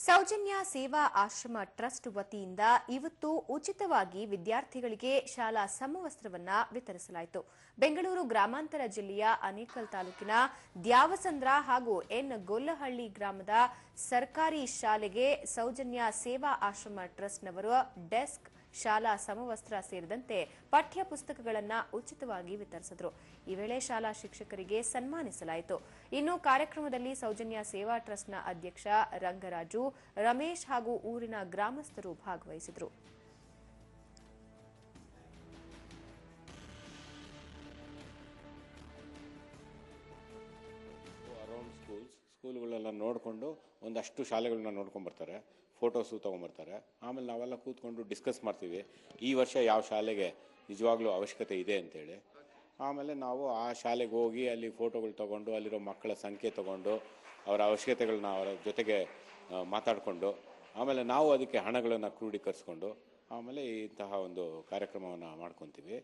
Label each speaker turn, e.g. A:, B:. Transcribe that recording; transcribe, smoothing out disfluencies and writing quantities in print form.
A: ಸೌಜನ್ಯ ಸೇವಾ ಆಶ್ರಮ ಟ್ರಸ್ಟ್ ವತಿಯಿಂದ ಇವತ್ತು ಉಚಿತವಾಗಿ ವಿದ್ಯಾರ್ಥಿಗಳಿಗೆ ಶಾಲಾ ಸಮವಸ್ತ್ರವನ್ನು ವಿತರಿಸಲಾಯಿತು. ಬೆಂಗಳೂರು ಗ್ರಾಮಾಂತರ ಜಿಲ್ಲೆಯ ಆನೇಕಲ್ ತಾಲೂಕಿನ ದ್ಯಾವಸಂದ್ರ ಹಾಗೂ ಎನ್ ಗೊಲ್ಲಹಳ್ಳಿ ಗ್ರಾಮದ ಸರ್ಕಾರಿ ಶಾಲೆಗೆ ಸೌಜನ್ಯ ಸೇವಾ ಆಶ್ರಮ ಟ್ರಸ್ಟ್ನವರು ಡೆಸ್ಕ್, ಶಾಲಾ ಸಮವಸ್ತ್ರ ಸೇರಿದಂತೆ ಪಠ್ಯ ಪುಸ್ತಕಗಳನ್ನು ಉಚಿತವಾಗಿ ವಿತರಿಸಿದರು. ಈ ವೇಳೆ ಶಾಲಾ ಶಿಕ್ಷಕರಿಗೆ ಸನ್ಮಾನಿಸಲಾಯಿತು. ಇನ್ನು ಕಾರ್ಯಕ್ರಮದಲ್ಲಿ ಸೌಜನ್ಯ ಸೇವಾ ಟ್ರಸ್ಟ್ನ ಅಧ್ಯಕ್ಷ ರಂಗರಾಜು, ರಮೇಶ್ ಹಾಗೂ ಊರಿನ ಗ್ರಾಮಸ್ಥರು ಭಾಗವಹಿಸಿದರು.
B: ಸ್ಕೂಲ್ಗಳೆಲ್ಲ ನೋಡಿಕೊಂಡು ಒಂದಷ್ಟು ಶಾಲೆಗಳನ್ನ ನೋಡ್ಕೊಂಡು ಬರ್ತಾರೆ, ಫೋಟೋಸು ತೊಗೊಂಬರ್ತಾರೆ. ಆಮೇಲೆ ನಾವೆಲ್ಲ ಕೂತ್ಕೊಂಡು ಡಿಸ್ಕಸ್ ಮಾಡ್ತೀವಿ, ಈ ವರ್ಷ ಯಾವ ಶಾಲೆಗೆ ನಿಜವಾಗ್ಲೂ ಅವಶ್ಯಕತೆ ಇದೆ ಅಂತೇಳಿ. ಆಮೇಲೆ ನಾವು ಆ ಶಾಲೆಗೆ ಹೋಗಿ ಅಲ್ಲಿ ಫೋಟೋಗಳು ತೊಗೊಂಡು ಅಲ್ಲಿರೋ ಮಕ್ಕಳ ಸಂಖ್ಯೆ ತೊಗೊಂಡು ಅವರ ಅವಶ್ಯಕತೆಗಳನ್ನ ಅವರ ಜೊತೆಗೆ ಮಾತಾಡಿಕೊಂಡು ಆಮೇಲೆ ನಾವು ಅದಕ್ಕೆ ಹಣಗಳನ್ನು ಕ್ರೋಢೀಕರಿಸ್ಕೊಂಡು ಆಮೇಲೆ ಇಂತಹ ಒಂದು ಕಾರ್ಯಕ್ರಮವನ್ನು ಮಾಡ್ಕೊತೀವಿ.